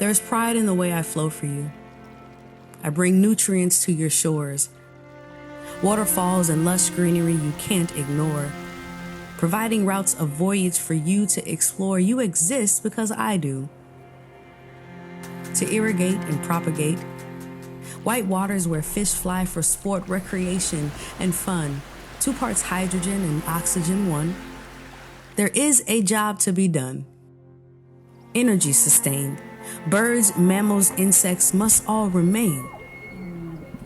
There's pride in the way I flow for you. I bring nutrients to your shores, waterfalls and lush greenery you can't ignore, providing routes of voyage for you to explore. You exist because I do. To irrigate and propagate, white waters where fish fly for sport, recreation, and fun, 2 parts hydrogen and oxygen 1. There is a job to be done. Energy sustained. Birds, mammals, insects must all remain.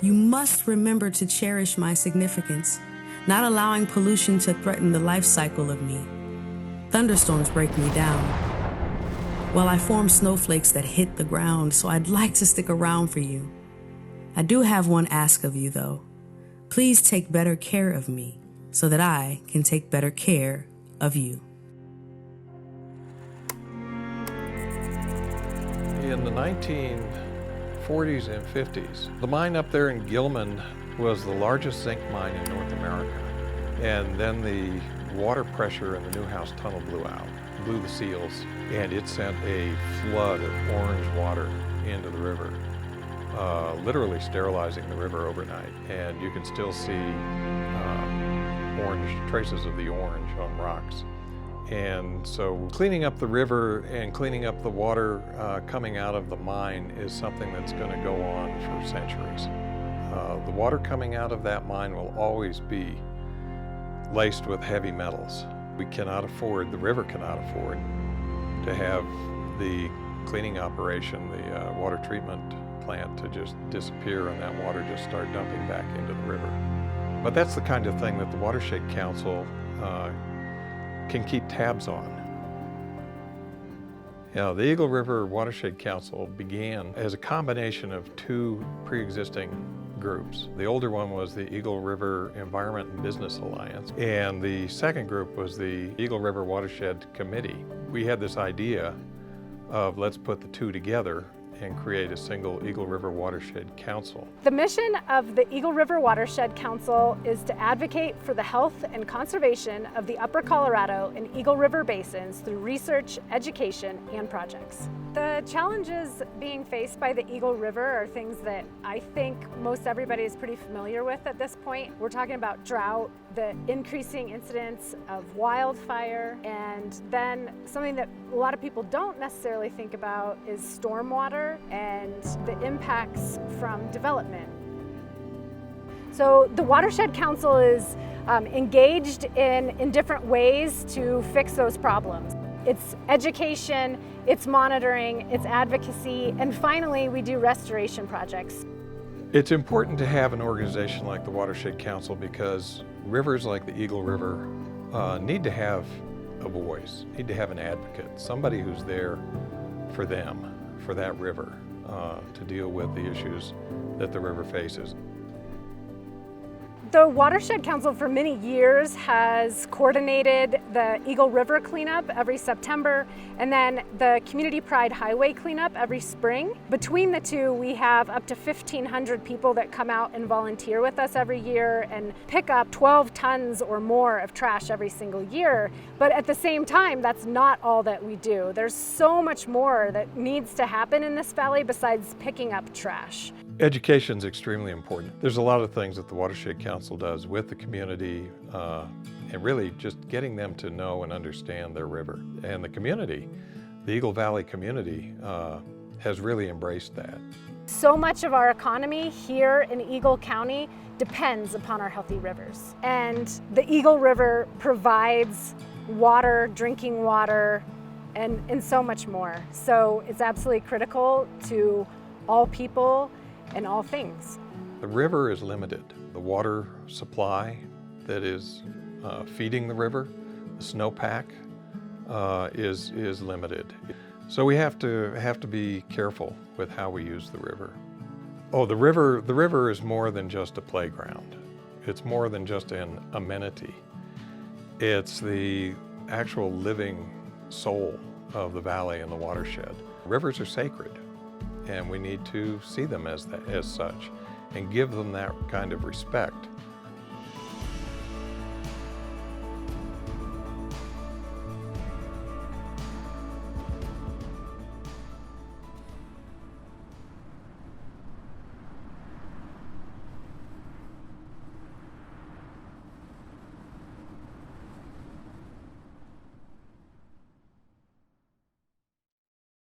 You must remember to cherish my significance, not allowing pollution to threaten the life cycle of me. Thunderstorms break me down, while I form snowflakes that hit the ground, so I'd like to stick around for you. I do have one ask of you, though. Please take better care of me so that I can take better care of you. In the 1940s and 50s, the mine up there in Gilman was the largest zinc mine in North America. And then the water pressure in the Newhouse Tunnel blew the seals, and it sent a flood of orange water into the river, literally sterilizing the river overnight. And you can still see traces of the orange on rocks. And so cleaning up the river and cleaning up the water coming out of the mine is something that's going to go on for centuries. The water coming out of that mine will always be laced with heavy metals. The river cannot afford to have the cleaning operation, the water treatment plant to just disappear and that water just start dumping back into the river. But that's the kind of thing that the Watershed Council can keep tabs on. The Eagle River Watershed Council began as a combination of 2 pre-existing groups. The older one was the Eagle River Environment and Business Alliance, and the second group was the Eagle River Watershed Committee. We had this idea of let's put the 2 together and create a single Eagle River Watershed Council. The mission of the Eagle River Watershed Council is to advocate for the health and conservation of the Upper Colorado and Eagle River basins through research, education, and projects. The challenges being faced by the Eagle River are things that I think most everybody is pretty familiar with at this point. We're talking about drought, the increasing incidence of wildfire, and then something that a lot of people don't necessarily think about is stormwater and the impacts from development. So the Watershed Council is engaged in different ways to fix those problems. It's education, it's monitoring, it's advocacy, and finally we do restoration projects. It's important to have an organization like the Watershed Council because rivers like the Eagle River need to have a voice, need to have an advocate, somebody who's there for them, for that river, to deal with the issues that the river faces. The Watershed Council for many years has coordinated the Eagle River cleanup every September and then the Community Pride Highway cleanup every spring. Between the 2, we have up to 1,500 people that come out and volunteer with us every year and pick up 12 tons or more of trash every single year. But at the same time, that's not all that we do. There's so much more that needs to happen in this valley besides picking up trash. Education is extremely important. There's a lot of things that the Watershed Council does with the community and really just getting them to know and understand their river. And the community, the Eagle Valley community, has really embraced that. So much of our economy here in Eagle County depends upon our healthy rivers. And the Eagle River provides water, drinking water, and so much more. So it's absolutely critical to all people and all things. The river is limited. The water supply that is feeding the river, the snowpack, is limited. So we have to be careful with how we use the river. Oh, the river is more than just a playground. It's more than just an amenity. It's the actual living soul of the valley and the watershed. Rivers are sacred, and we need to see them as such and give them that kind of respect.